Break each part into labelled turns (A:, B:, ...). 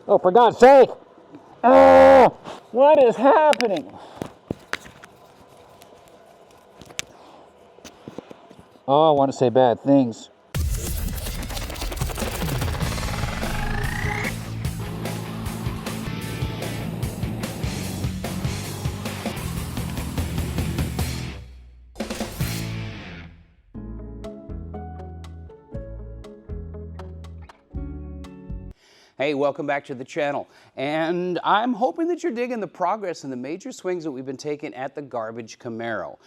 A: Oh, for God's sake! Oh, what is happening? Oh, I want to say bad things. Hey, welcome back to the channel. And I'm hoping that you're digging the progress and the major swings that we've been taking at the Garbage Camaro.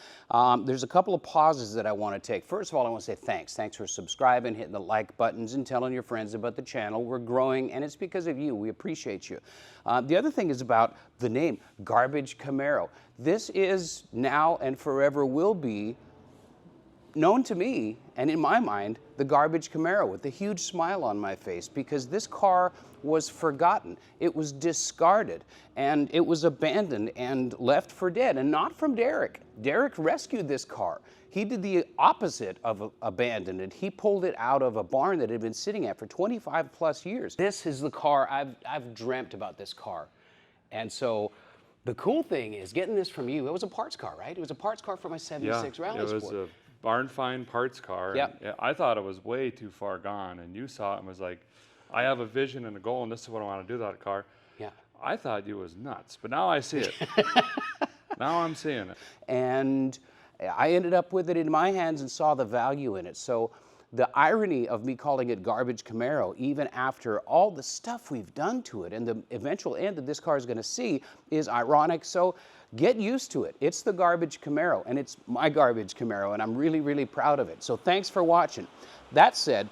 A: There's a couple of pauses that I want to take. First of all, I want to say thanks. Thanks for subscribing, hitting the like buttons, and telling your friends about the channel. We're growing, and it's because of you. We appreciate you. The other thing is about the name, Garbage Camaro. This is now and forever will be known to me, and in my mind, the Garbage Camaro, with the huge smile on my face, because this car was forgotten. It was discarded, and it was abandoned and left for dead, and not from Derek. Derek rescued this car. He did the opposite of abandoned it. He pulled it out of a barn that it had been sitting at for 25 plus years. This is the car, I've dreamt about this car. And so the cool thing is getting this from you. It was a parts car, right? It was a parts car for my 76 Rally Sport.
B: It was a barn find parts car.
A: Yep.
B: And I thought it was way too far gone, and you saw it and was like, I have a vision and a goal, and this is what I want to do with that car.
A: Yeah.
B: I thought you was nuts, but now I see it. Now I'm seeing it.
A: And I ended up with it in my hands and saw the value in it. So the irony of me calling it Garbage Camaro, even after all the stuff we've done to it and the eventual end that this car is going to see, is ironic. So get used to it. It's the Garbage Camaro, and it's my Garbage Camaro, and I'm really, really proud of it. So thanks for watching. That said,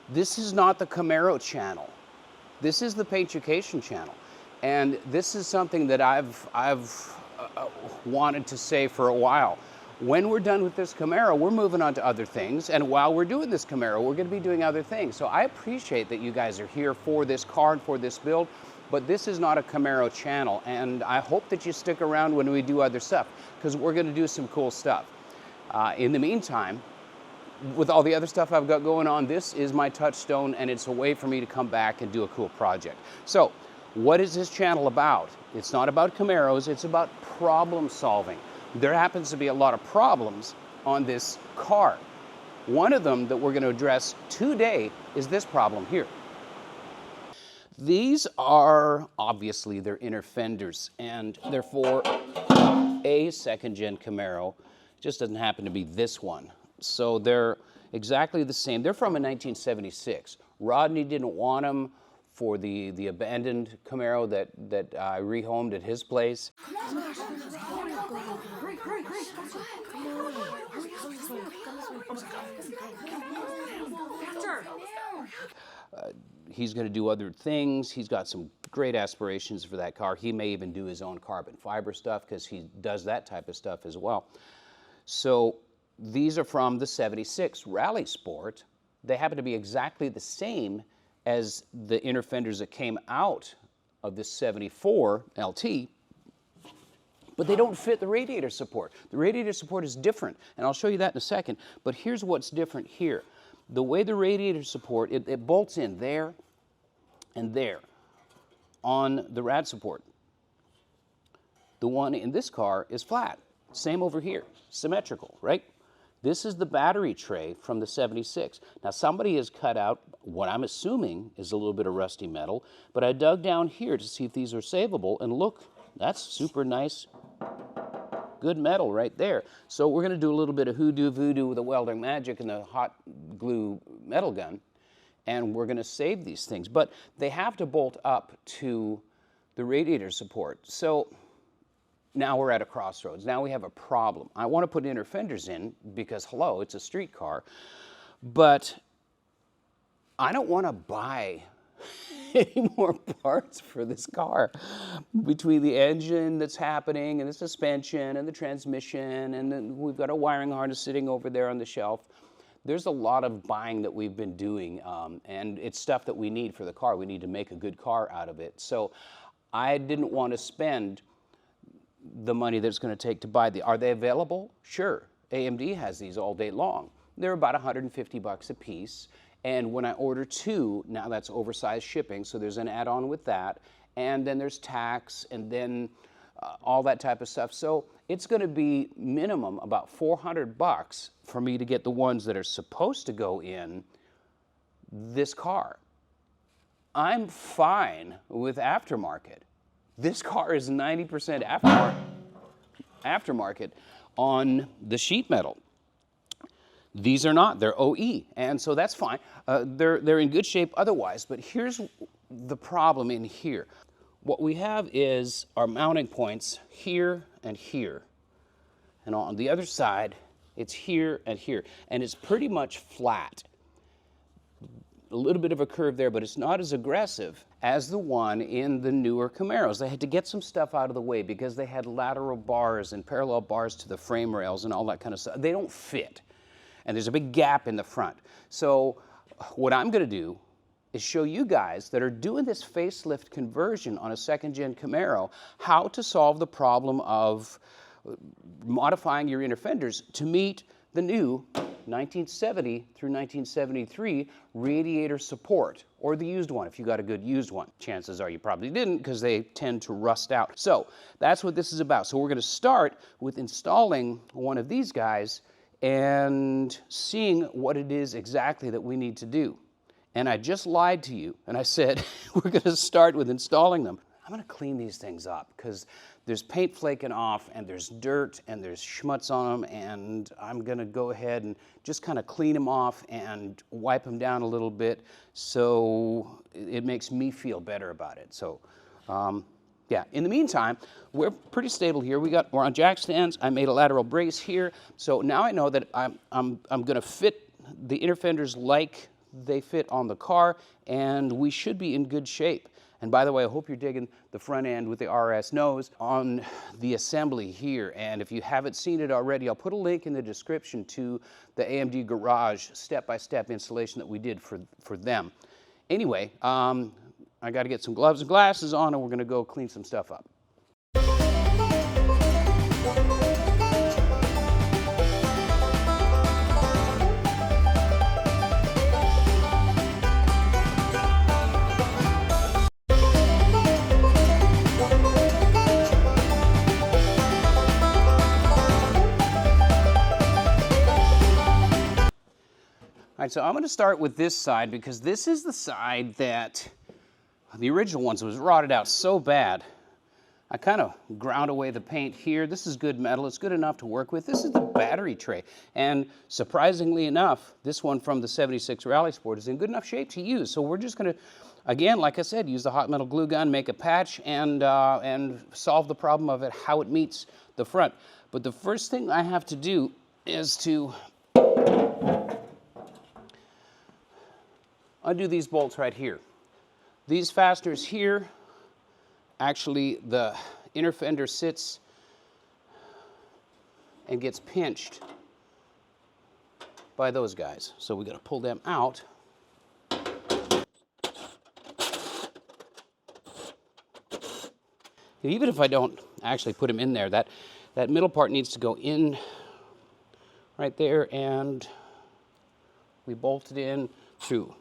A: this is not the Camaro channel. This is the Paintucation channel. And this is something that I've wanted to say for a while. When we're done with this Camaro, we're moving on to other things. And while we're doing this Camaro, we're going to be doing other things. So I appreciate that you guys are here for this car and for this build. But this is not a Camaro channel, and I hope that you stick around when we do other stuff, because we're going to do some cool stuff. In the meantime, with all the other stuff I've got going on, this is my touchstone, and it's a way for me to come back and do a cool project. So, what is this channel about? It's not about Camaros, it's about problem solving. There happens to be a lot of problems on this car. One of them that we're going to address today is this problem here. These are, obviously, they're inner fenders, and they're for a second gen Camaro. It just doesn't happen to be this one. So they're exactly the same. They're from a 1976. Rodney didn't want them for the abandoned Camaro that I rehomed at his place. He's going to do other things. He's got some great aspirations for that car. He may even do his own carbon fiber stuff because he does that type of stuff as well. So these are from the 76 Rally Sport. They happen to be exactly the same as the inner fenders that came out of the 74 LT, but they don't fit the radiator support. The radiator support is different, and I'll show you that in a second. But here's what's different here. The way the radiator support, it bolts in there and there on the rad support. The one in this car is flat. Same over here, symmetrical, right? This is the battery tray from the 76. Now somebody has cut out what I'm assuming is a little bit of rusty metal, but I dug down here to see if these are savable, and look, that's super nice, good metal right there. So we're gonna do a little bit of hoodoo voodoo with the welding magic and the hot glue metal gun, and we're gonna save these things. But they have to bolt up to the radiator support. So now we're at a crossroads. Now we have a problem. I want to put inner fenders in because, hello, it's a street car, but I don't want to buy any more parts for this car. Between the engine that's happening and the suspension and the transmission, and then we've got a wiring harness sitting over there on the shelf. There's a lot of buying that we've been doing, and it's stuff that we need for the car. We need to make a good car out of it. So I didn't want to spend the money that it's going to take to buy the. Are they available? Sure. AMD has these all day long. they're about 150 bucks a piece. And when I order 2, now that's oversized shipping, so there's an add-on with that. And then there's tax, and then all that type of stuff. So it's going to be minimum about 400 bucks for me to get the ones that are supposed to go in this car. I'm fine with aftermarket. This car is 90% aftermarket on the sheet metal. These are not, they're OE, and so that's fine. They're in good shape otherwise, but here's the problem in here. What we have is our mounting points here and here. And on the other side, it's here and here. And it's pretty much flat. A little bit of a curve there, but it's not as aggressive as the one in the newer Camaros. They had to get some stuff out of the way because they had lateral bars and parallel bars to the frame rails and all that kind of stuff. They don't fit. And there's a big gap in the front. So what I'm going to do is show you guys that are doing this facelift conversion on a second-gen Camaro how to solve the problem of modifying your inner fenders to meet the new 1970 through 1973 radiator support, or the used one if you got a good used one. Chances are you probably didn't because they tend to rust out. So that's what this is about. So we're going to start with installing one of these guys and seeing what it is exactly that we need to do. And I just lied to you, and I said we're going to start with installing them. I'm going to clean these things up because there's paint flaking off, and there's dirt, and there's schmutz on them, and I'm going to go ahead and just kind of clean them off and wipe them down a little bit so it makes me feel better about it. So, yeah, in the meantime, we're pretty stable here. We're on jack stands. I made a lateral brace here. So now I know that I'm going to fit the inner fenders like they fit on the car, and we should be in good shape. And by the way, I hope you're digging the front end with the RS nose on the assembly here. And if you haven't seen it already, I'll put a link in the description to the AMD Garage step-by-step installation that we did for them. Anyway, I got to get some gloves and glasses on, and we're going to go clean some stuff up. All right, so I'm going to start with this side because this is the side that the original ones was rotted out so bad. I kind of ground away the paint here. This is good metal. It's good enough to work with. This is the battery tray. And surprisingly enough, this one from the 76 Rally Sport is in good enough shape to use. So we're just going to, again, like I said, use the hot metal glue gun, make a patch, and solve the problem of it, how it meets the front. But the first thing I have to do is to undo these bolts right here. These fasteners here, actually the inner fender sits and gets pinched by those guys. So we got to pull them out. Even if I don't actually put them in there, that middle part needs to go in right there, and we bolt it in through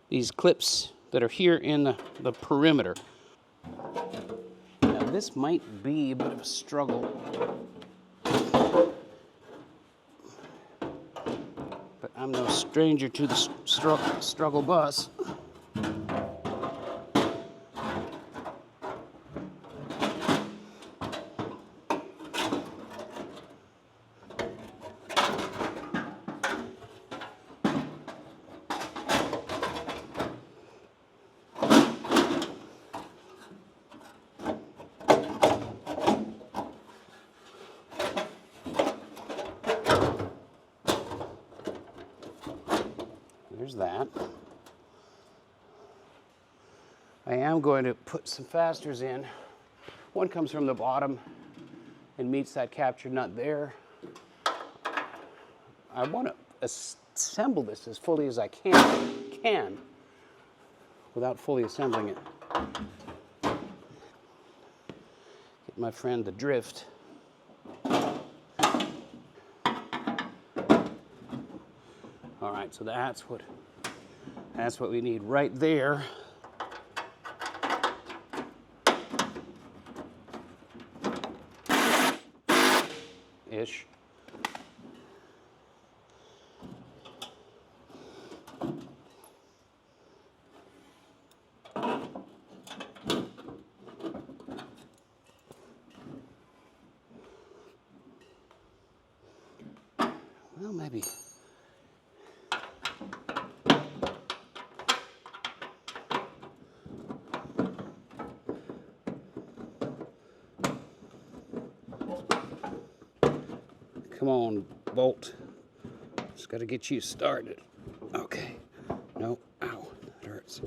A: these clips that are here in the perimeter. Now this might be a bit of a struggle, but I'm no stranger to the struggle bus. There's that. I am going to put some fasteners in. One comes from the bottom and meets that capture nut there. I want to assemble this as fully as I can without fully assembling it. Get my friend the drift. right, so that's what we need right there. Ish. Well, maybe. Come on, bolt. Just got to get you started. Okay. No. Ow. That hurts.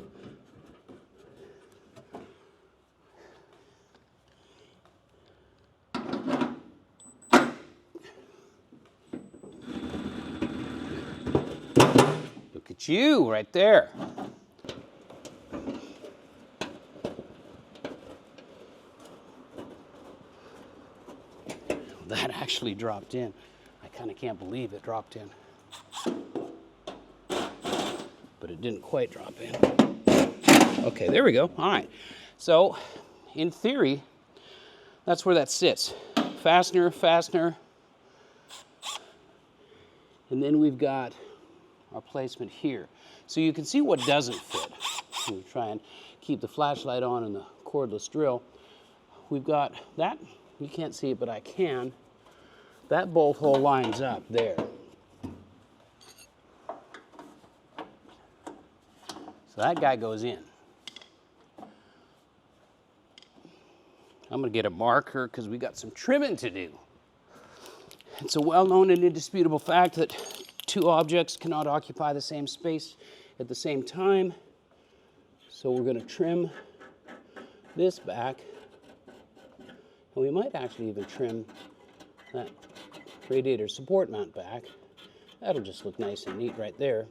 A: Look at you right there. That actually dropped in. I kind of can't believe it dropped in. But it didn't quite drop in. Okay, there we go. All right. So, in theory, that's where that sits. Fastener, fastener. And then we've got our placement here. So you can see what doesn't fit. We try and keep the flashlight on and the cordless drill. We've got that. You can't see it, but I can. That bolt hole lines up there. So that guy goes in. I'm going to get a marker because we got some trimming to do. It's a well-known and indisputable fact that two objects cannot occupy the same space at the same time. So we're going to trim this back. And we might actually even trim that radiator support mount back. That'll just look nice and neat right there.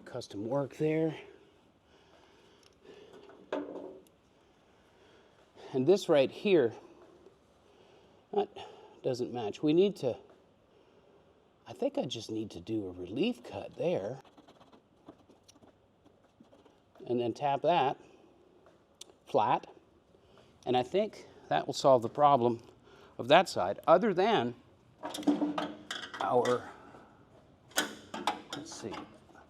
A: Custom work there. And this right here, that doesn't match. We need to, I think I just need to do a relief cut there. And then tap that flat. And I think that will solve the problem of that side, other than our, let's see.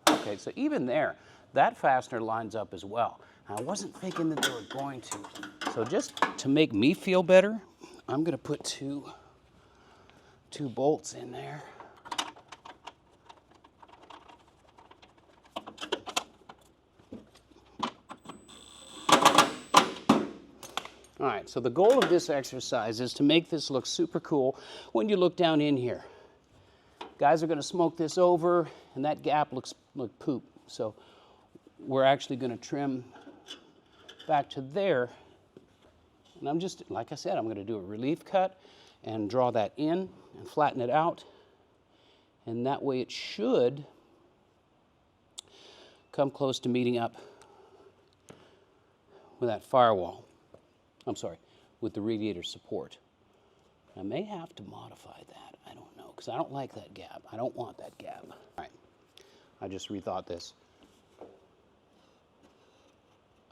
A: Okay, so even there, that fastener lines up as well. I wasn't thinking that they were going to. So just to make me feel better, I'm going to put two bolts in there. All right, so the goal of this exercise is to make this look super cool when you look down in here. Guys are going to smoke this over, and that gap looks like poop. So we're actually going to trim back to there. And I'm just, like I said, I'm going to do a relief cut and draw that in and flatten it out. And that way it should come close to meeting up with that firewall. I'm sorry, with the radiator support. I may have to modify that. I don't know, because I don't like that gap. I don't want that gap. All right, I just rethought this.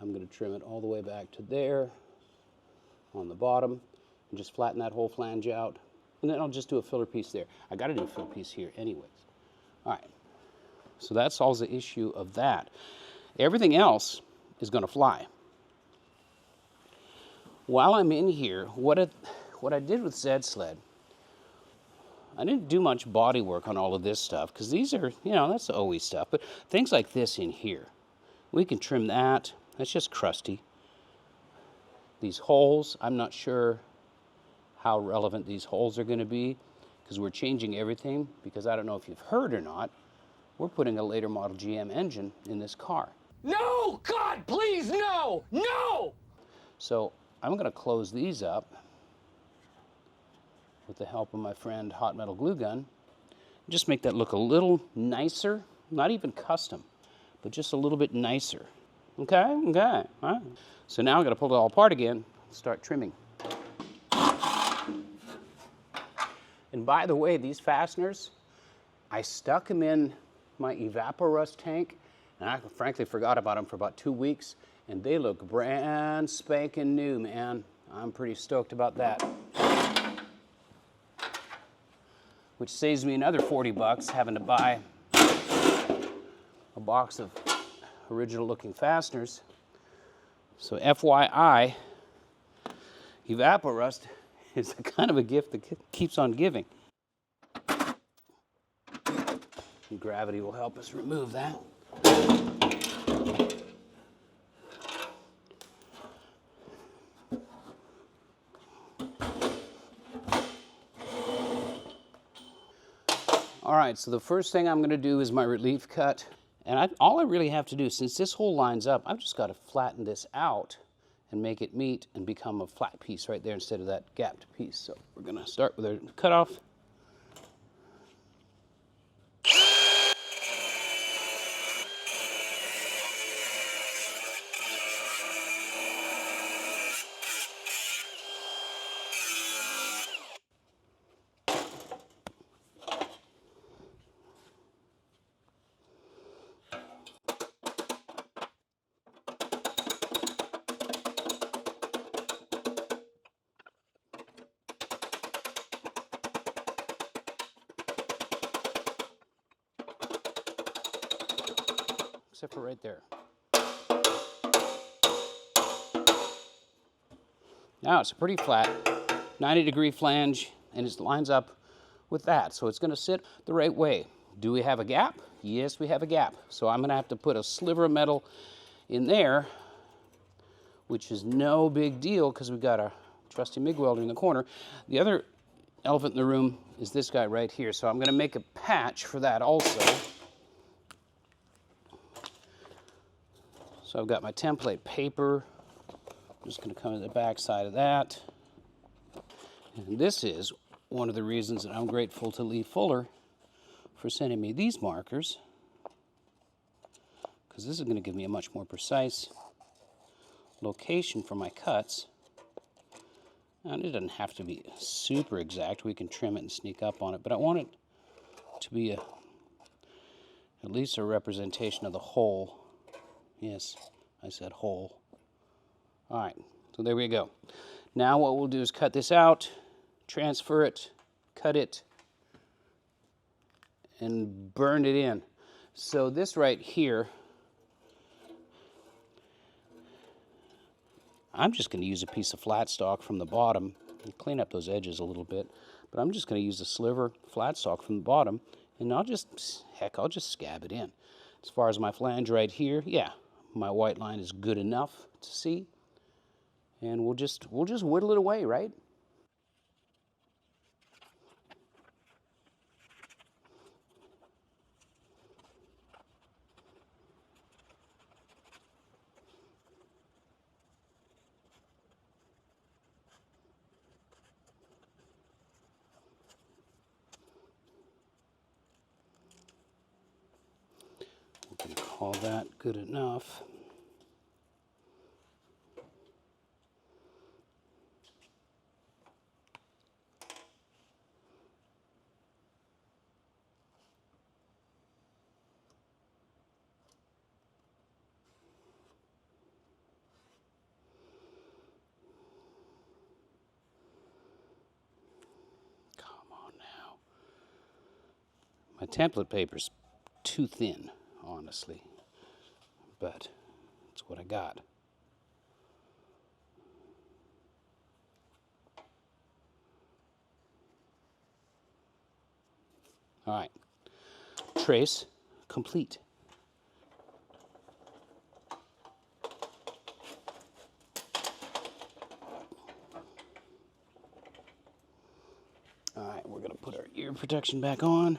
A: I'm going to trim it all the way back to there on the bottom and just flatten that whole flange out. And then I'll just do a filler piece there. I got to do a filler piece here anyways. All right, so that solves the issue of that. Everything else is going to fly. While I'm in here, what I did with Zed Sled, I didn't do much body work on all of this stuff because these are, you know, that's the OE stuff. But things like this in here, we can trim that. That's just crusty. These holes, I'm not sure how relevant these holes are going to be because we're changing everything, because I don't know if you've heard or not, we're putting a later model GM engine in this car.
C: No! God, please, no! No!
A: So I'm going to close these up with the help of my friend Hot Metal Glue Gun. Just make that look a little nicer, not even custom, but just a little bit nicer. Okay, okay, all right. So now I'm going to pull it all apart again and start trimming. And by the way, these fasteners, I stuck them in my Evaporust tank, and I frankly forgot about them for about 2 weeks, and they look brand spanking new, man. I'm pretty stoked about that. Which saves me another 40 bucks having to buy a box of original looking fasteners. So FYI, Evaporust is kind of a gift that keeps on giving. And gravity will help us remove that. All right, so the first thing I'm going to do is my relief cut. And all I really have to do, since this hole lines up, I've just got to flatten this out and make it meet and become a flat piece right there instead of that gapped piece. So we're going to start with our cutoff. Except for right there. Now it's a pretty flat 90-degree flange, and it lines up with that, so it's going to sit the right way. Do we have a gap? Yes, we have a gap. So I'm going to have to put a sliver of metal in there, which is no big deal because we've got a trusty MIG welder in the corner. The other elephant in the room is this guy right here, so I'm going to make a patch for that also. So I've got my template paper. I'm just going to come to the back side of that. And this is one of the reasons that I'm grateful to Lee Fuller for sending me these markers, because this is going to give me a much more precise location for my cuts. And it doesn't have to be super exact. We can trim it and sneak up on it, but I want it to be at least a representation of the whole. Yes, I said whole. All right, so there we go. Now what we'll do is cut this out, transfer it, cut it, and burn it in. So this right here, I'm just going to use a piece of flat stock from the bottom and clean up those edges a little bit. But I'm just going to use a sliver flat stock from the bottom, and I'll just scab it in. As far as my flange right here, yeah, my white line is good enough to see, and we'll just whittle it away, right? We can call that good enough. My template paper's too thin, honestly, but it's what I got. All right, trace complete. All right, we're gonna put our ear protection back on.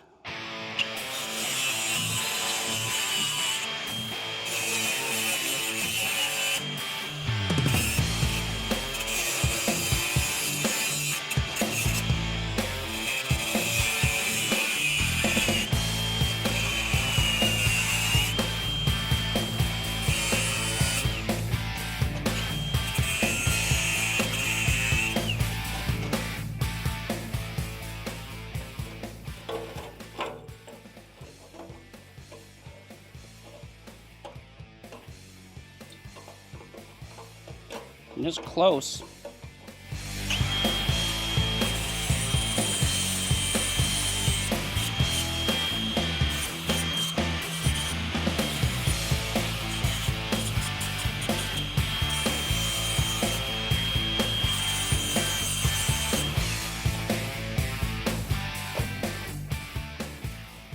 A: Just close.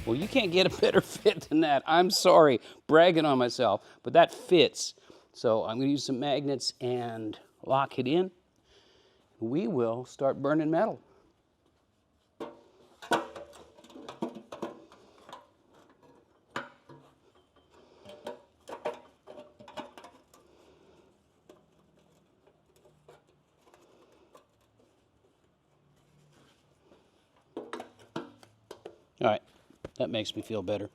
A: Well, you can't get a better fit than that. I'm sorry, bragging on myself, but that fits. So I'm going to use some magnets and lock it in. We will start burning metal. All right, that makes me feel better.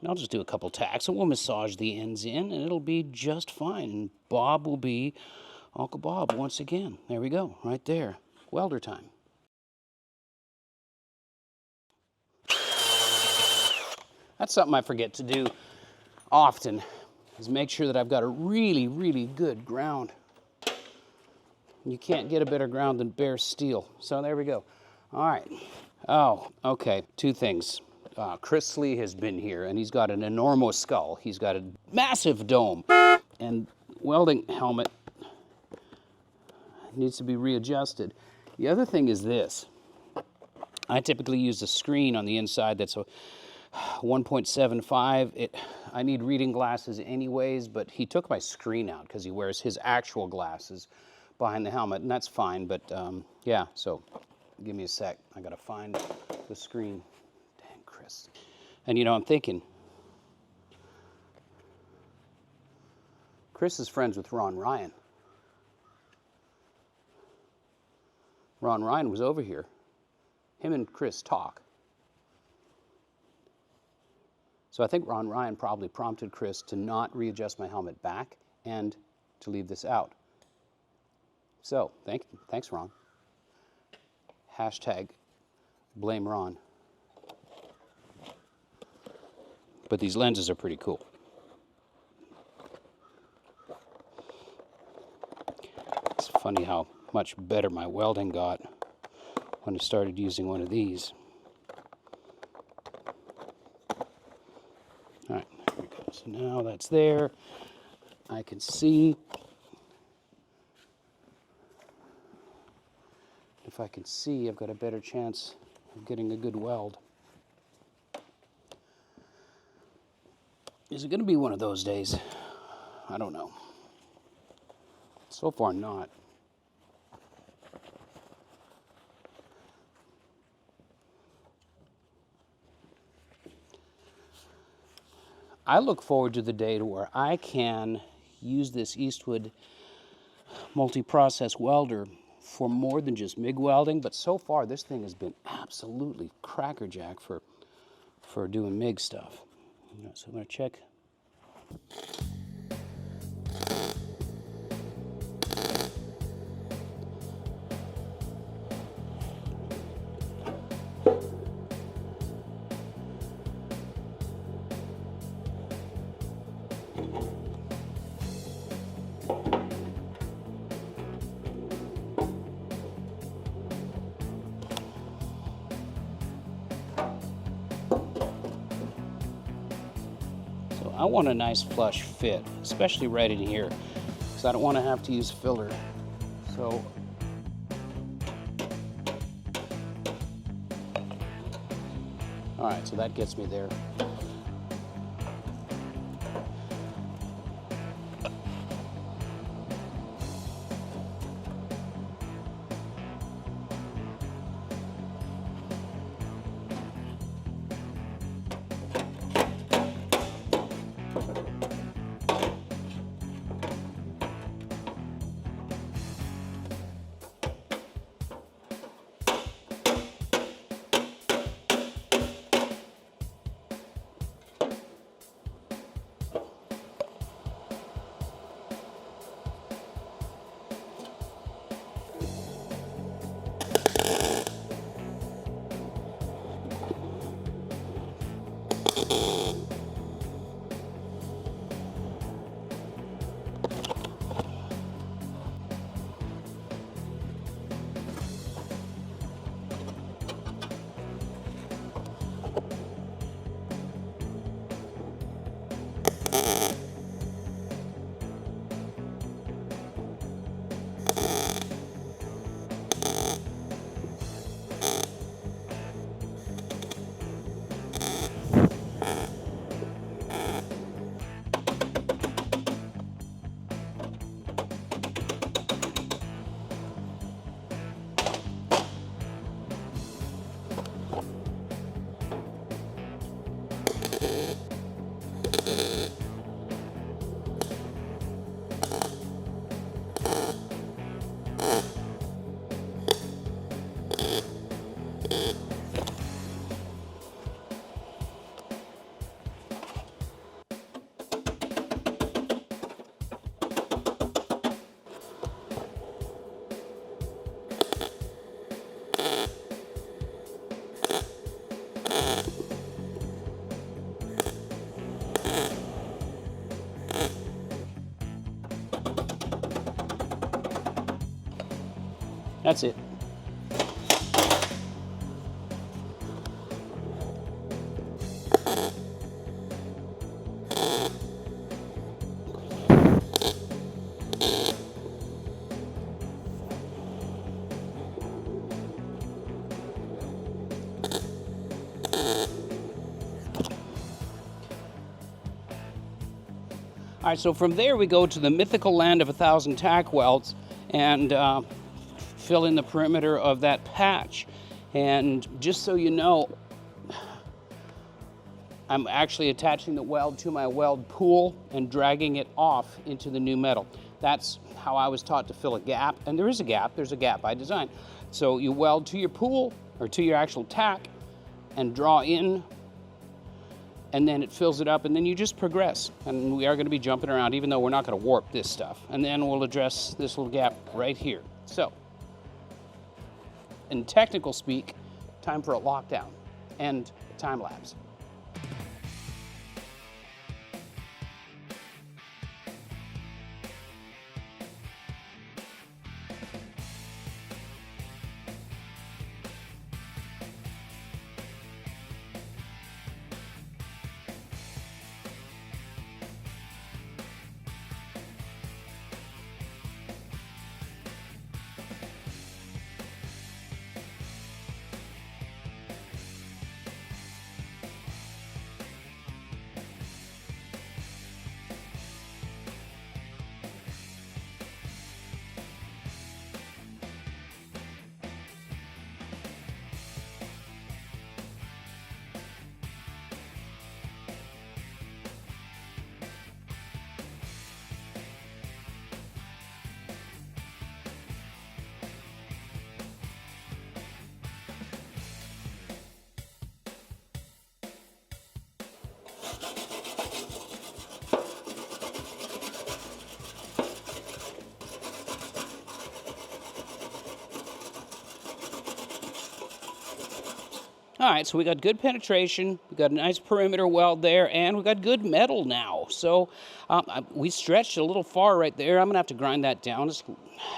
A: I'll just do a couple tacks and we'll massage the ends in and it'll be just fine. And Bob will be Uncle Bob once again. There we go, right there. Welder time. That's something I forget to do often, is make sure that I've got a really, really good ground. You can't get a better ground than bare steel. So there we go. All right. Oh, okay. Two things. Chris Lee has been here, and he's got an enormous skull. He's got a massive dome, and welding helmet needs to be readjusted. The other thing is this. I typically use a screen on the inside that's a 1.75. I need reading glasses anyways, but he took my screen out because he wears his actual glasses behind the helmet, and that's fine, but yeah, so give me a sec. I gotta find the screen. Dang, Chris. And you know, I'm thinking, Chris is friends with Ron Ryan. Ron Ryan was over here. Him and Chris talk. So I think Ron Ryan probably prompted Chris to not readjust my helmet back and to leave this out. So, thanks, Ron. Hashtag blame Ron. But these lenses are pretty cool. It's funny how much better my welding got when I started using one of these. All right, there we go. So now that's there. I can see. If I can see, I've got a better chance of getting a good weld. Is it going to be one of those days? I don't know. So far, not. I look forward to the day to where I can use this Eastwood multi-process welder for more than just MIG welding, but so far this thing has been absolutely crackerjack for doing MIG stuff. So I'm going to check. I want a nice flush fit, especially right in here, because I don't want to have to use filler. So, all right, so that gets me there. That's it. All right, so from there we go to the mythical land of 1,000 tack welds and fill in the perimeter of that patch. And just so you know, I'm actually attaching the weld to my weld pool and dragging it off into the new metal. That's how I was taught to fill a gap, and there is a gap. There's a gap by design. So you weld to your pool or to your actual tack and draw in, and then it fills it up, and then you just progress. And we are going to be jumping around, even though we're not going to warp this stuff. And then we'll address this little gap right here. So, in technical speak, time for a lockdown and time lapse. All right, so we got good penetration, we got a nice perimeter weld there, and we got good metal now. So we stretched a little far right there. I'm gonna have to grind that down. It's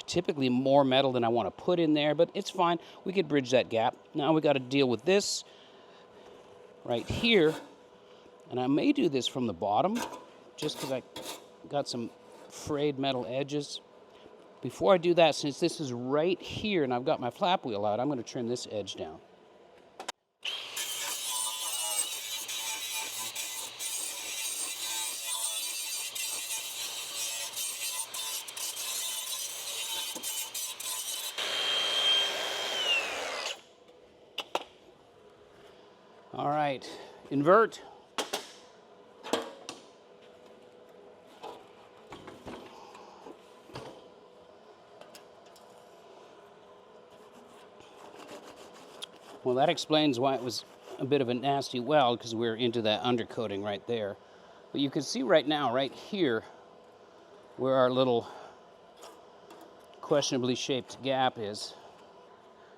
A: typically more metal than I want to put in there, but it's fine. We could bridge that gap. Now we got to deal with this right here, and I may do this from the bottom, just because I got some frayed metal edges. Before I do that, since this is right here and I've got my flap wheel out, I'm gonna trim this edge down. All right, invert. Well, that explains why it was a bit of a nasty weld, because we're into that undercoating right there. But you can see right now, right here, where our little questionably shaped gap is.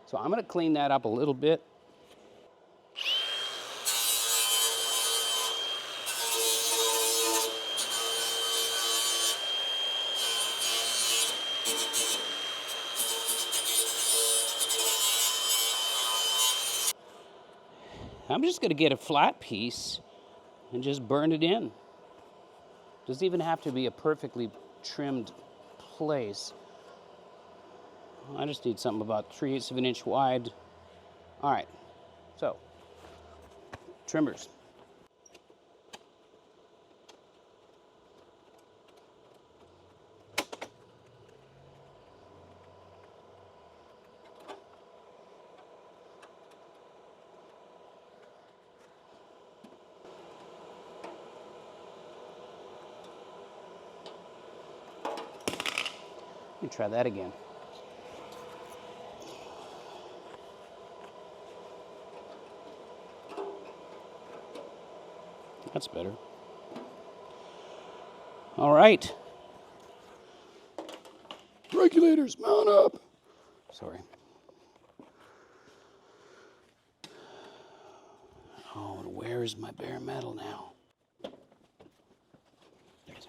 A: So I'm going to clean that up a little bit. I'm just going to get a flat piece and just burn it in. Doesn't even have to be a perfectly trimmed place. I just need something about 3/8 of an inch wide. All right, so trimmers. Let me try that again. That's better. All right. Regulators, mount up. Sorry. Oh, and where is my bare metal now? There it is.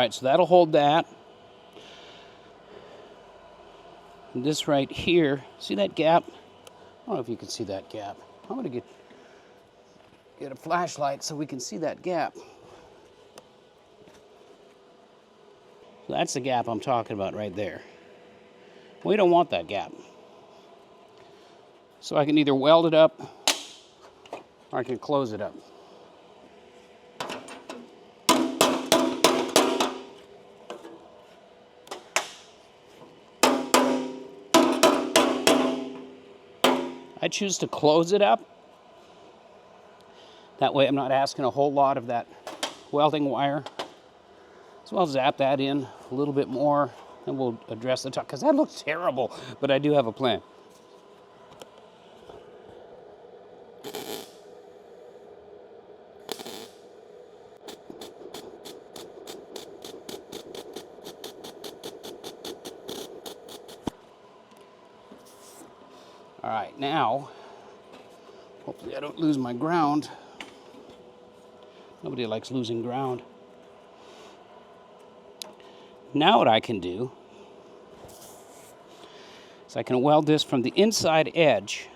A: right, so that'll hold that. And this right here, see that gap? I don't know if you can see that gap. I'm gonna get a flashlight so we can see that gap. So that's the gap I'm talking about right there. We don't want that gap. So I can either weld it up or I can close it up. I choose to close it up. That way I'm not asking a whole lot of that welding wire. So I'll zap that in a little bit more and we'll address the top, because that looks terrible, but I do have a plan. All right, now, hopefully I don't lose my ground. Nobody likes losing ground. Now what I can do is I can weld this from the inside edge.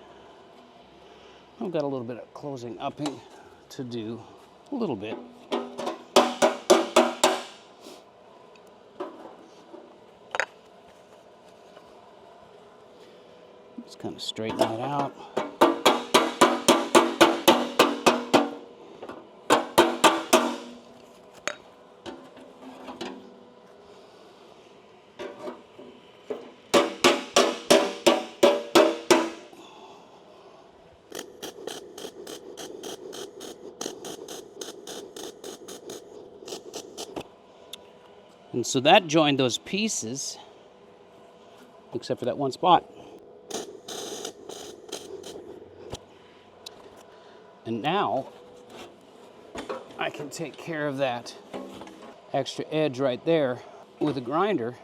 A: I've got a little bit of closing upping to do, a little bit. Just kind of straighten that out. And so that joined those pieces, except for that one spot. And now I can take care of that extra edge right there with a grinder.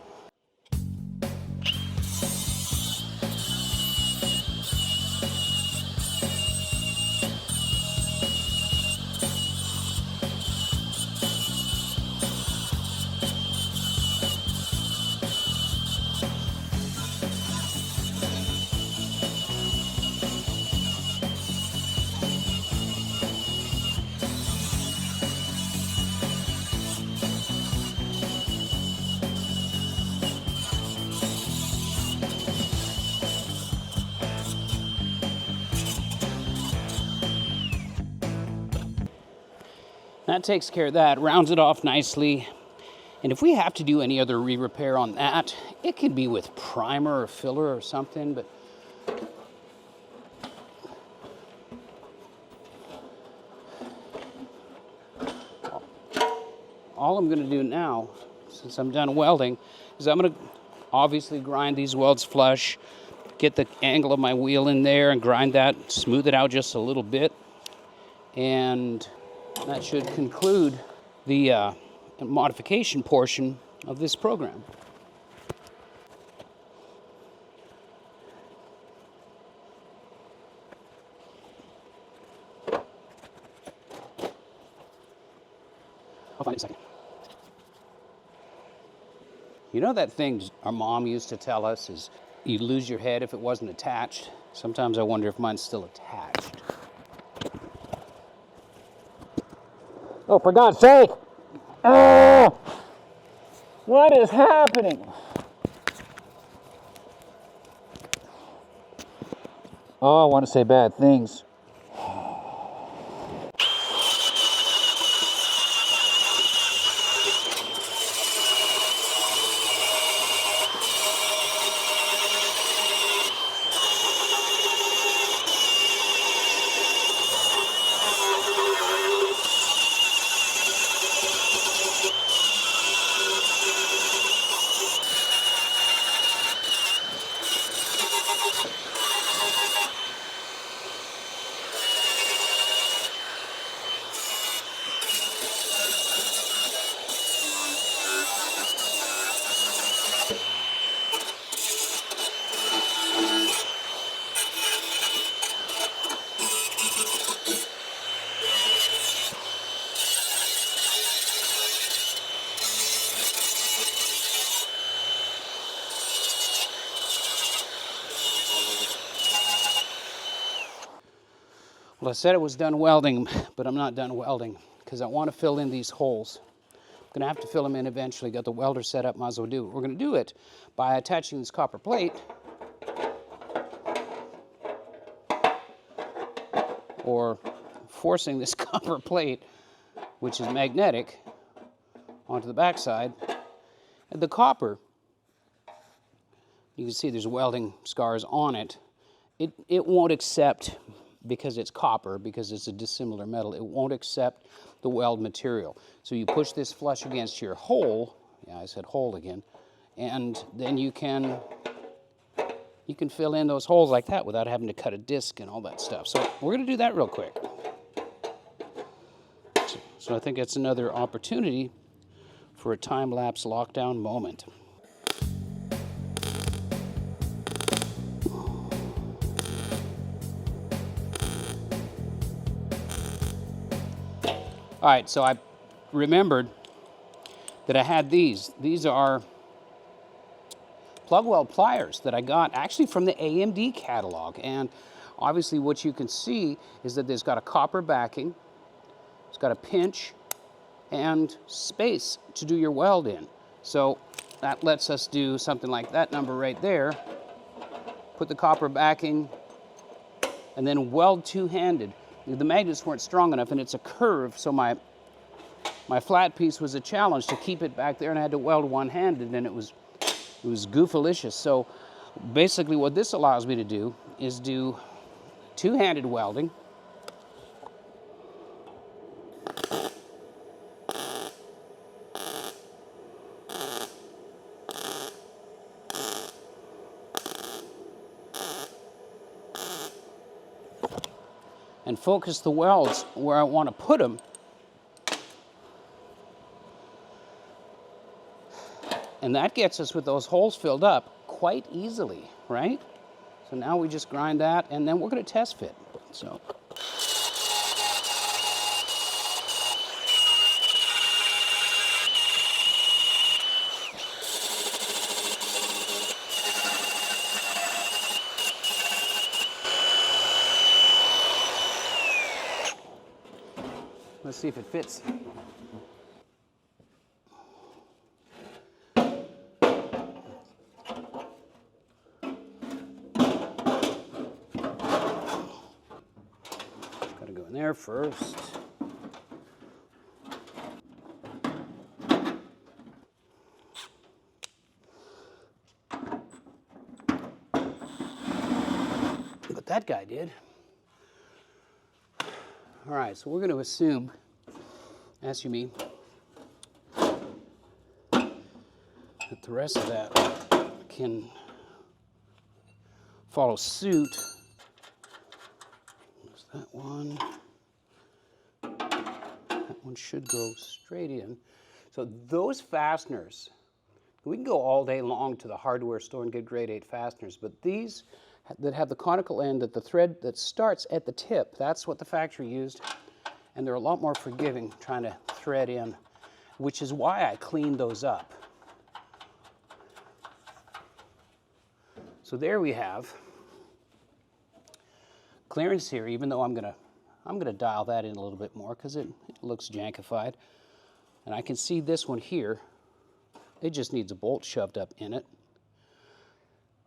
A: That takes care of that, rounds it off nicely. And if we have to do any other re-repair on that, it could be with primer or filler or something, but all I'm gonna do now, since I'm done welding, is I'm gonna obviously grind these welds flush, get the angle of my wheel in there and grind that, smooth it out just a little bit, and that should conclude the modification portion of this program. I'll find it in a second. You know that thing our mom used to tell us is you'd lose your head if it wasn't attached? Sometimes I wonder if mine's still attached.
C: Oh, for God's sake! Oh! What is happening? Oh, I want to say bad things.
A: Well, I said it was done welding, but I'm not done welding because I want to fill in these holes. I'm going to have to fill them in eventually. Got the welder set up, might as well do it. We're going to do it by attaching this copper plate or forcing this copper plate, which is magnetic, onto the backside. And the copper, you can see there's welding scars on it. It won't accept, because it's copper, because it's a dissimilar metal, it won't accept the weld material. So you push this flush against your hole, yeah, I said hole again, and then you can fill in those holes like that without having to cut a disc and all that stuff. So we're going to do that real quick. So I think that's another opportunity for a time-lapse lockdown moment. All right, so I remembered that I had these. These are plug weld pliers that I got actually from the AMD catalog. And obviously what you can see is that there's got a copper backing, it's got a pinch, and space to do your weld in. So that lets us do something like that number right there. Put the copper backing, and then weld two-handed. The magnets weren't strong enough, and it's a curve, so my flat piece was a challenge to keep it back there, and I had to weld one-handed, and it was goofalicious. So basically what this allows me to do is do two-handed welding. And focus the welds where I want to put them. And that gets us with those holes filled up quite easily, right? So now we just grind that, and then we're going to test fit. So. Let's see if it fits. Gotta go in there first. But that guy did. All right, so we're going to assume, as you mean, that the rest of that can follow suit. There's that one. That one should go straight in. So those fasteners, we can go all day long to the hardware store and get grade 8 fasteners, but these that have the conical end, that the thread that starts at the tip, that's what the factory used. And they're a lot more forgiving trying to thread in, which is why I cleaned those up. So there we have clearance here, even though I'm gonna dial that in a little bit more because it looks jankified. And I can see this one here, it just needs a bolt shoved up in it.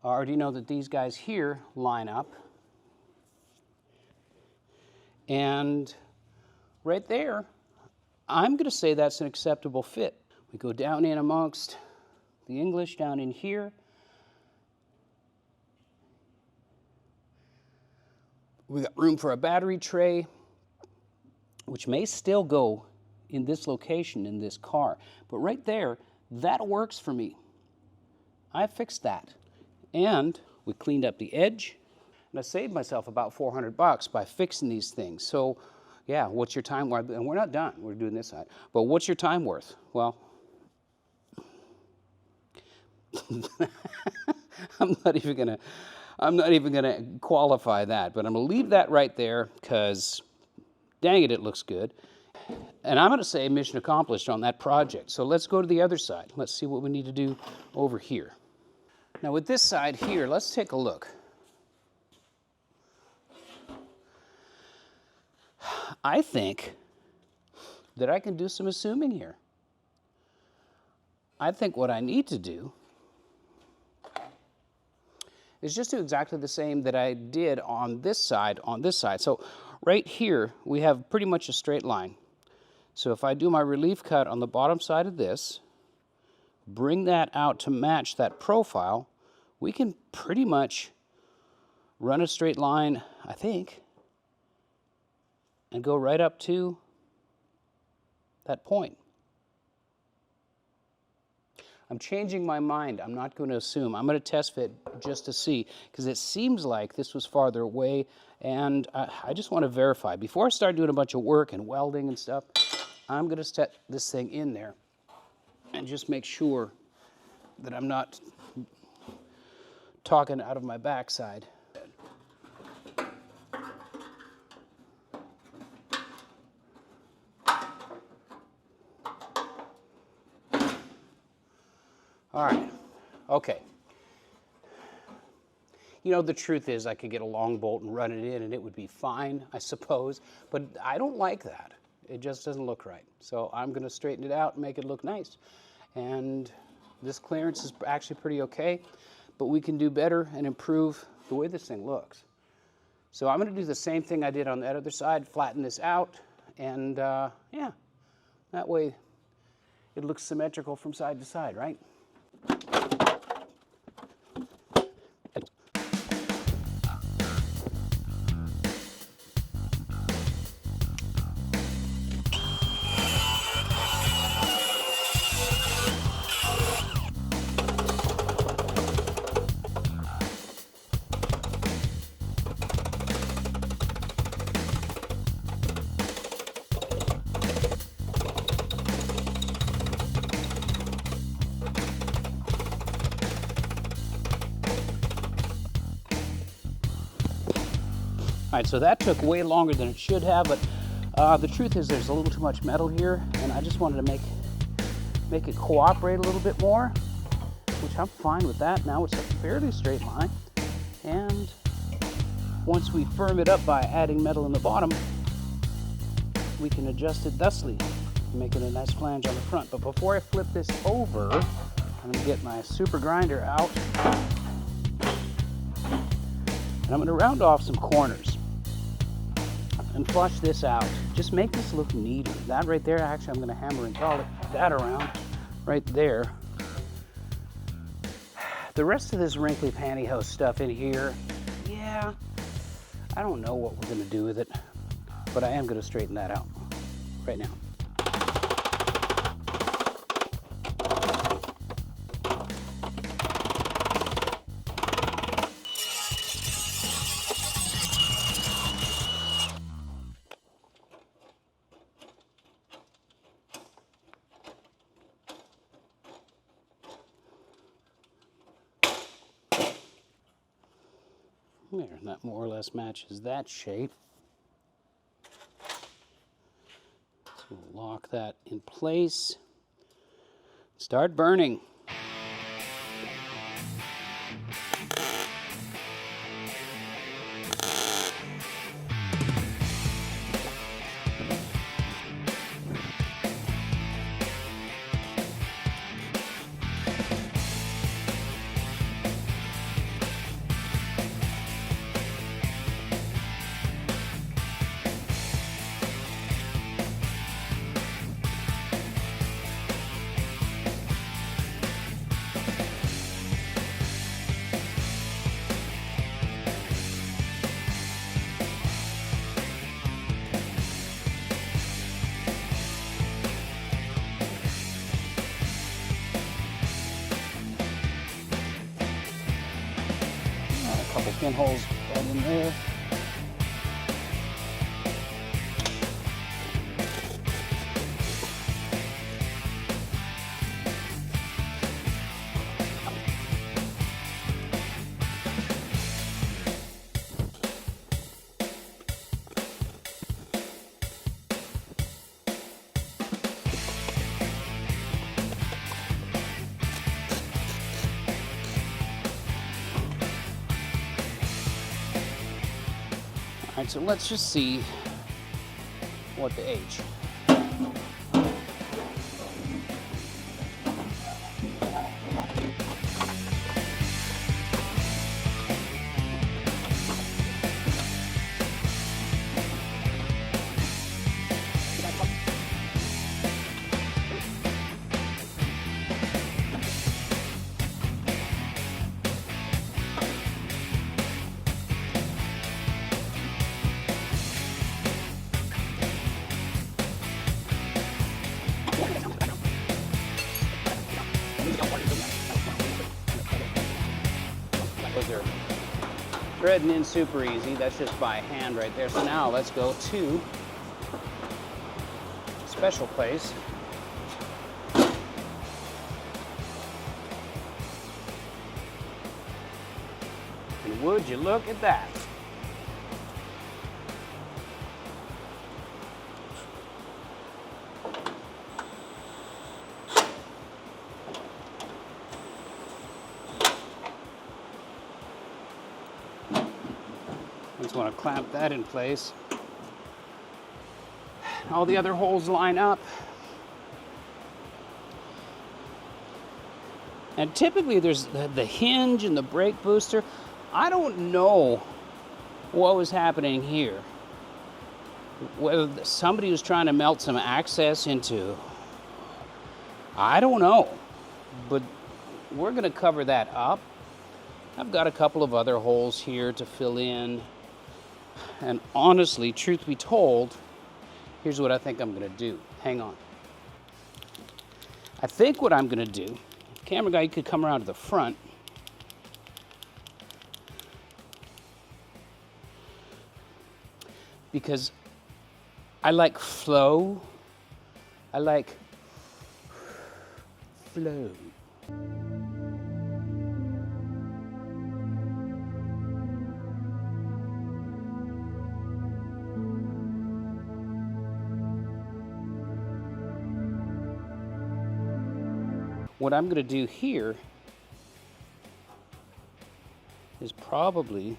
A: I already know that these guys here line up. And right there, I'm going to say that's an acceptable fit. We go down in amongst the English down in here. We got room for a battery tray, which may still go in this location in this car. But right there, that works for me. I fixed that. And we cleaned up the edge, and I saved myself about $400 by fixing these things. So, yeah, what's your time worth? And we're not done. We're doing this side. But what's your time worth? Well, I'm not even gonna qualify that. But I'm gonna leave that right there because, dang it, it looks good. And I'm gonna say mission accomplished on that project. So let's go to the other side. Let's see what we need to do over here. Now with this side here, let's take a look. I think that I can do some assuming here. I think what I need to do is just do exactly the same that I did on this side, So right here, we have pretty much a straight line. So if I do my relief cut on the bottom side of this, bring that out to match that profile, we can pretty much run a straight line, I think, and go right up to that point. I'm changing my mind. I'm not going to assume. I'm going to test fit just to see, because it seems like this was farther away, and I just want to verify. Before I start doing a bunch of work and welding and stuff, I'm going to set this thing in there and just make sure that I'm not talking out of my backside. All right, okay. You know, the truth is I could get a long bolt and run it in and it would be fine, I suppose, but I don't like that. It just doesn't look right. So I'm gonna straighten it out and make it look nice. And this clearance is actually pretty okay, but we can do better and improve the way this thing looks. So I'm gonna do the same thing I did on that other side, flatten this out, and yeah, that way it looks symmetrical from side to side, right? All right, so that took way longer than it should have, but the truth is there's a little too much metal here, and I just wanted to make it cooperate a little bit more, which I'm fine with that. Now it's a fairly straight line, and once we firm it up by adding metal in the bottom, we can adjust it thusly, making a nice flange on the front. But before I flip this over, I'm gonna get my super grinder out, and I'm gonna round off some corners and flush this out. Just make this look neater. That right there, actually, I'm gonna hammer and towel that around right there. The rest of this wrinkly pantyhose stuff in here, yeah, I don't know what we're gonna do with it, but I am gonna straighten that out right now. There, that more or less matches that shape. So we'll lock that in place. Start burning. Couple pinholes right in there. All right, so let's just see What the H? Those are threading in super easy. That's just by hand right there. So now let's go to a special place. And would you look at that? Just want to clamp that in place. All the other holes line up. And typically there's the hinge and the brake booster. I don't know what was happening here. Whether somebody was trying to melt some access into, I don't know. But we're going to cover that up. I've got a couple of other holes here to fill in. And honestly, truth be told, here's what I think I'm going to do. Hang on. I think what I'm going to do, camera guy, you could come around to the front. Because I like flow. I like flow. What I'm going to do here is probably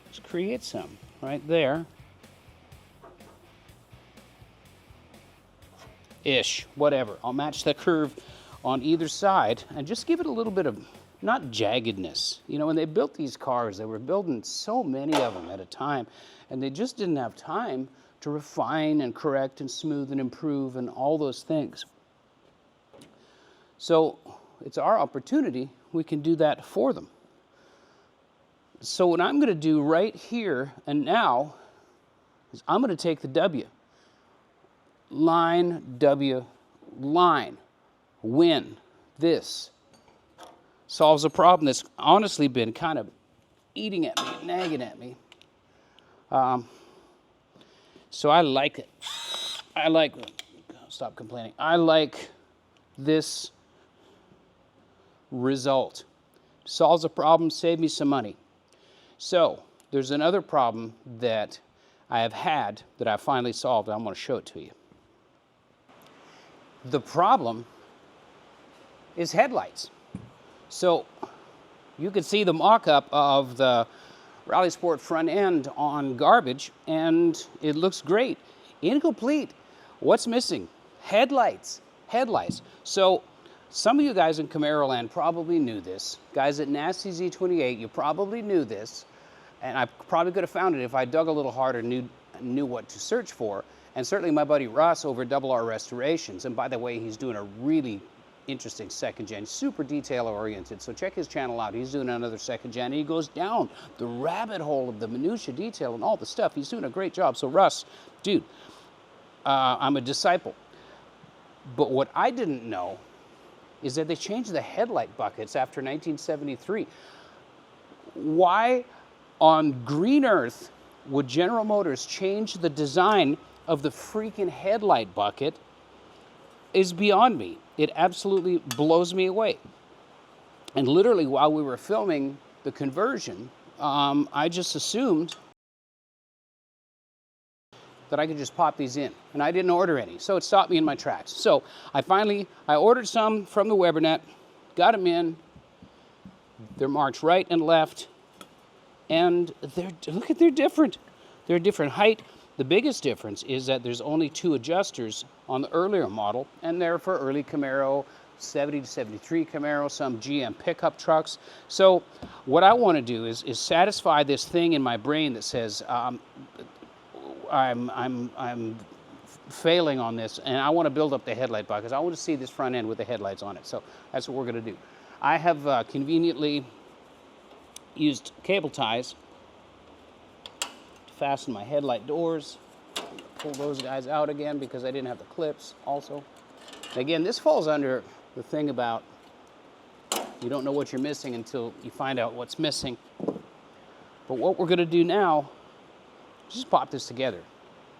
A: just create some right there. Ish, whatever. I'll match the curve on either side and just give it a little bit of, not jaggedness. You know, when they built these cars, they were building so many of them at a time, and they just didn't have time to refine and correct and smooth and improve and all those things. So it's our opportunity. We can do that for them. So what I'm going to do right here and now is I'm going to take the W. Line, W, line. Win. This solves a problem that's honestly been kind of eating at me, nagging at me. So I like it. Stop complaining. I like this result. Solves a problem, save me some money. So there's another problem that I have had that I finally solved. I'm going to show it to you. The problem is headlights. So you can see the mock-up of the Rally Sport front end on Garbage, and it looks great. Incomplete. What's missing? Headlights. Headlights. So some of you guys in Camaro land probably knew this. Guys at Nasty Z28, you probably knew this, and I probably could have found it if I dug a little harder and knew what to search for. And certainly my buddy Russ over Double R Restorations, and by the way, he's doing a really interesting second gen, super detail oriented, so check his channel out. He's doing another second gen, and he goes down the rabbit hole of the minutia detail and all the stuff. He's doing a great job. So Russ, dude, I'm a disciple. But what I didn't know is that they changed the headlight buckets after 1973. Why on green earth would General Motors change the design of the freaking headlight bucket is beyond me. It absolutely blows me away. And literally while we were filming the conversion, I just assumed that I could just pop these in, and I didn't order any, so it stopped me in my tracks. So I ordered some from the Webernet, got them in, they're marked right and left, and they're different. They're a different height. The biggest difference is that there's only 2 adjusters on the earlier model, and they're for early Camaro, 70 to 73 Camaro, some GM pickup trucks. So what I want to do is satisfy this thing in my brain that says I'm failing on this, and I want to build up the headlight buckets. I want to see this front end with the headlights on it. So that's what we're going to do. I have conveniently used cable ties to fasten my headlight doors. Pull those guys out again because I didn't have the clips also. Again, this falls under the thing about you don't know what you're missing until you find out what's missing. But what we're going to do now is just pop this together.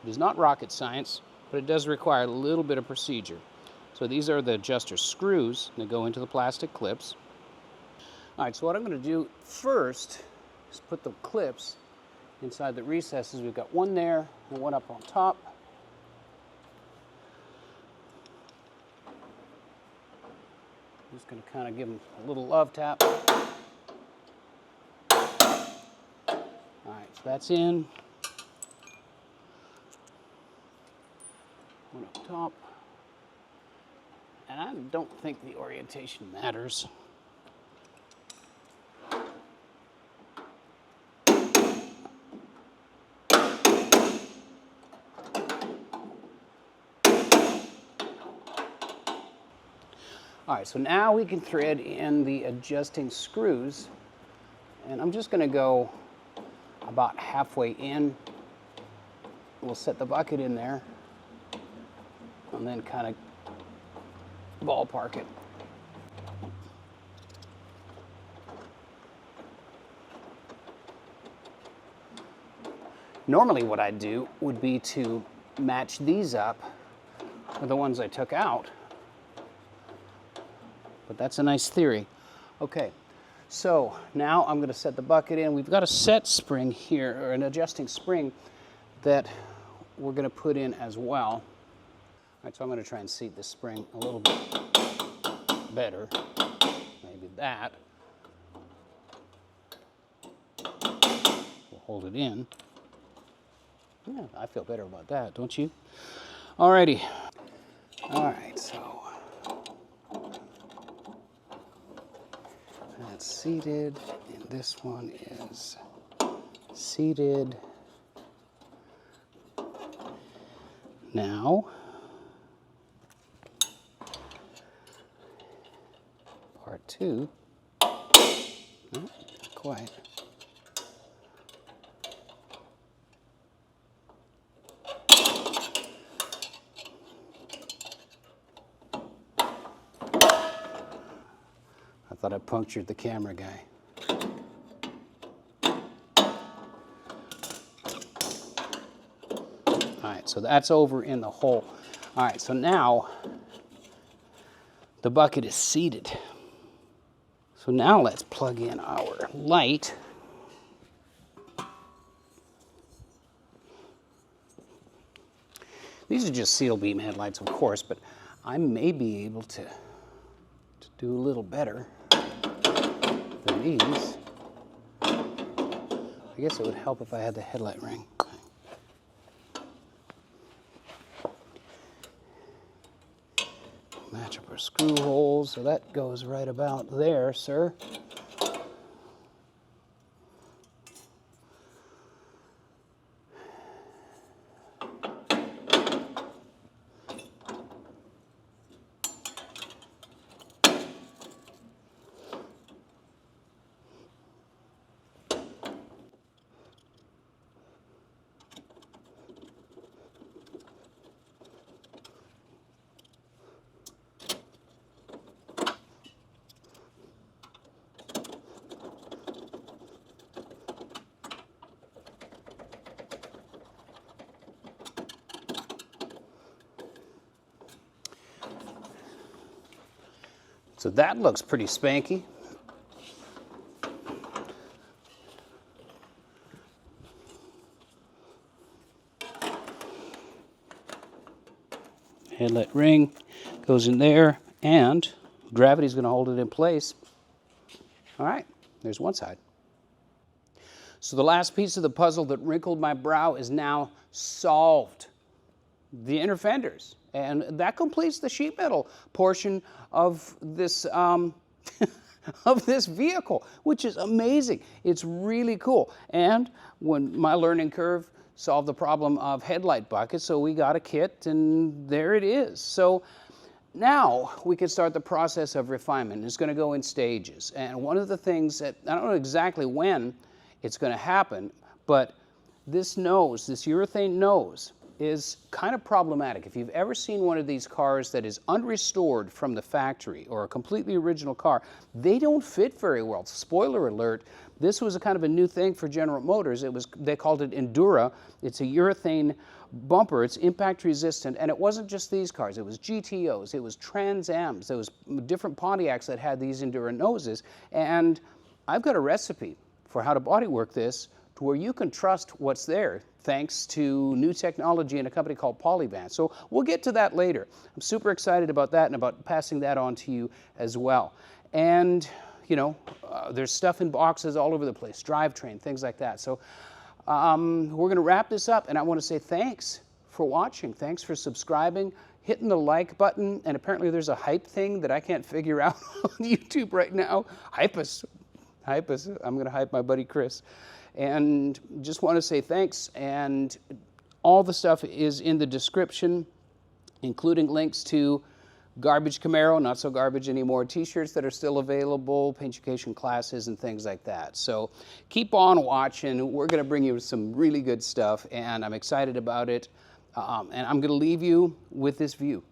A: It is not rocket science, but it does require a little bit of procedure. So these are the adjuster screws that go into the plastic clips. All right, so what I'm going to do first is put the clips inside the recesses. We've got one there and one up on top. Just going to kind of give them a little love tap. All right, so that's in. One up top. And I don't think the orientation matters. All right, so now we can thread in the adjusting screws, and I'm just going to go about halfway in. We'll set the bucket in there and then kind of ballpark it. Normally what I'd do would be to match these up with the ones I took out. But that's a nice theory. Okay, so now I'm going to set the bucket in. We've got a set spring here, or an adjusting spring, that we're going to put in as well. All right, so I'm going to try and seat this spring a little bit better. Maybe that. We'll hold it in. Yeah, I feel better about that, don't you? All righty. All right, so that's seated, and this one is seated. Now, part 2. No, not quite. I thought I punctured the camera guy. All right, so that's over in the hole. All right, so now the bucket is seated. So now let's plug in our light. These are just seal beam headlights, of course, but I may be able to do a little better than these. I guess it would help if I had the headlight ring. Match up our screw holes, so that goes right about there, sir. So that looks pretty spanky. Headlight ring goes in there, and gravity's going to hold it in place. All right, there's one side. So the last piece of the puzzle that wrinkled my brow is now solved. The inner fenders. And that completes the sheet metal portion of this of this vehicle, which is amazing. It's really cool. And when my learning curve solved the problem of headlight buckets, so we got a kit and there it is. So now we can start the process of refinement. It's going to go in stages. And one of the things that, I don't know exactly when it's going to happen, but this nose, this urethane nose, is kind of problematic. If you've ever seen one of these cars that is unrestored from the factory or a completely original car, they don't fit very well. Spoiler alert, this was a kind of a new thing for General Motors. They called it Endura. It's a urethane bumper. It's impact resistant, and it wasn't just these cars. It was GTOs, it was Trans Ams, there was different Pontiacs that had these Endura noses, and I've got a recipe for how to bodywork this to where you can trust what's there, thanks to new technology and a company called Polyvan. So we'll get to that later. I'm super excited about that and about passing that on to you as well. And, you know, there's stuff in boxes all over the place, drivetrain, things like that. So we're going to wrap this up, and I want to say thanks for watching. Thanks for subscribing, hitting the like button, and apparently there's a hype thing that I can't figure out on YouTube right now. Hype us. Hype us. I'm going to hype my buddy Chris. And just want to say thanks, and all the stuff is in the description, including links to Garbage Camaro, not so garbage anymore, t-shirts that are still available, Paintucation classes and things like that. So keep on watching. We're going to bring you some really good stuff, and I'm excited about it. And I'm going to leave you with this view.